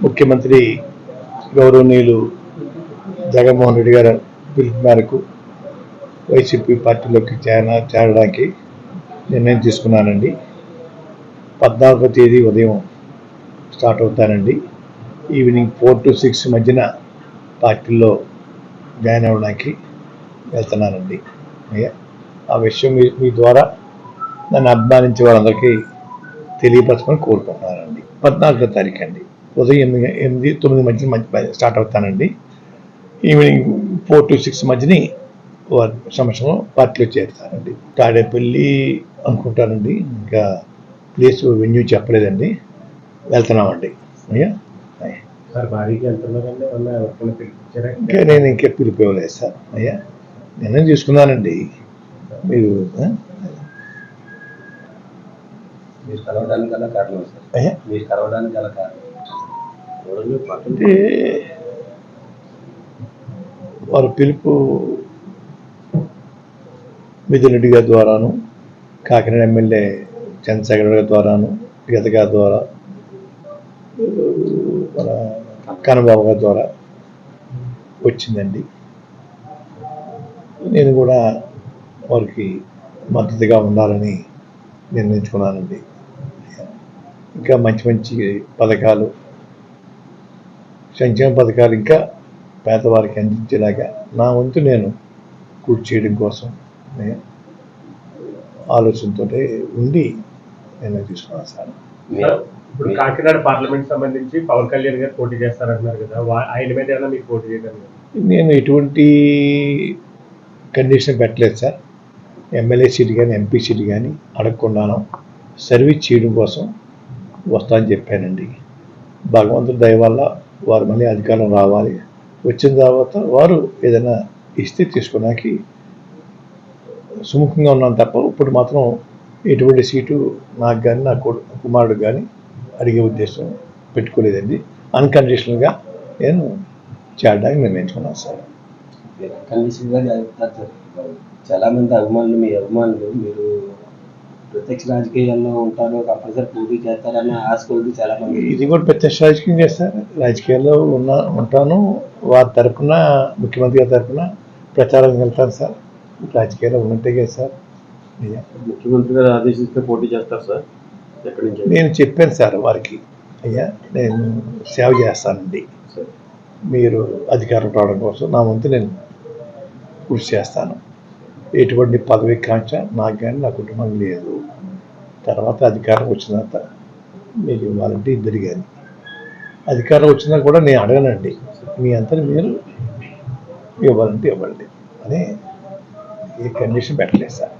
ముఖ్యమంత్రి గౌరవనీయులు జగన్మోహన్ రెడ్డి గారి పిలుపు మేరకు వైసీపీ పార్టీలోకి చేరడానికి నిర్ణయం తీసుకున్నానండి. 14వ తేదీ ఉదయం స్టార్ట్ అవుతానండి. ఈవినింగ్ 4 to 6 మధ్యన పార్టీలో జాయిన్ అవ్వడానికి వెళ్తున్నానండి. అయ్యా, ఆ విషయం మీ ద్వారా నన్ను అభిమానించే వాళ్ళందరికీ తెలియపరచమని కోరుకుంటున్నానండి. 14వ తారీఖు అండి, ఉదయం 8-9 మధ్య స్టార్ట్ అవుతానండి. ఈవినింగ్ 4 to 6 మధ్యని వారి సమక్షంలో పార్టీలో చేరుతానండి. తాడేపల్లి అనుకుంటానండి, ఇంకా ప్లేస్ వెన్యూ చెప్పలేదండి. వెళ్తున్నామండి. అయ్యా, ఇంకా నేను ఇంకా పిలుపు ఇవ్వలేదు సార్. అయ్యా, నిర్ణయం తీసుకున్నానండి. మీరు అంటే వారి పిలుపు మిథున్ రెడ్డి గారి ద్వారాను, కాకినాడ ఎమ్మెల్యే చంద్రశేఖర్ గారి ద్వారాను, గీత గారి ద్వారా, మన కన్నబాబు గారి ద్వారా వచ్చిందండి. నేను కూడా వారికి మద్దతుగా ఉండాలని నిర్ణయించుకున్నానండి. ఇంకా మంచి మంచి పథకాలు, సంక్షేమ పథకాలు ఇంకా పేదవారికి అందించేలాగా నా వంతు నేను కృషి చేయడం కోసం ఆలోచనతో ఉండి నిర్ణయం తీసుకున్నాను సార్. ఇప్పుడు కాకినాడ పార్లమెంట్ సంబంధించి పవన్ కళ్యాణ్ గారు పోటీ చేస్తారంటున్నారు కదా, ఆయన మీద ఏమైనా మీకు పోటీ చేయడం? నేను ఎటువంటి కండిషన్ పెట్టలేదు సార్. ఎమ్మెల్యే సీట్ కానీ ఎంపీ సీట్ కానీ అడగకుండాను సర్వీస్ చేయడం కోసం వస్తానని చెప్పానండి. భగవంతుడి దయ వల్ల వారు మళ్ళీ అధికారం రావాలి, వచ్చిన తర్వాత వారు ఏదైనా ఇస్తే తీసుకోవడానికి సుముఖంగా ఉన్నాను తప్ప ఇప్పుడు మాత్రం ఎటువంటి సీటు నాకు కానీ నా కుమారుడు కానీ అడిగే ఉద్దేశం పెట్టుకోలేదండి. అన్కండిషనల్గా నేను చేరడానికి నిర్ణయించుకున్నాను సార్. చాలా మంది అభిమానులు, మీ అభిమానులు మీరు ప్రత్యక్ష రాజకీయాల్లో ఉంటారు, కంపల్సరీ పోటీ చేస్తారని ఆశ కొద్ది చాలా మంది. ఇది కూడా ప్రత్యక్ష రాజకీయం చేస్తారు. రాజకీయాల్లో ఉంటాను. వారి తరఫున, ముఖ్యమంత్రి గారి తరఫున ప్రచారం వెళ్తాను సార్. రాజకీయాల్లో ఉన్నట్టే కదా సార్. ముఖ్యమంత్రి గారు ఆదేశిస్తే పోటీ చేస్తారు సార్. ఎక్కడి నుంచి? నేను చెప్పాను సార్ వారికి, అయ్యా నేను సేవ చేస్తానండి, మీరు అధికారం రావడం కోసం నా వంతు నేను కృషి చేస్తాను. ఎటువంటి పదవి కాంక్ష నాకు కానీ నా కుటుంబం లేదు. తర్వాత అధికారం వచ్చిన తర్వాత మీరు ఇవ్వాలంటే ఇద్దరు కానీ, అధికారం వచ్చినా కూడా నేను అడగనండి, మీ అంతా మీరు ఇవ్వాలంటే ఇవ్వండి అని ఏ కండిషన్ పెట్టలేదు సార్.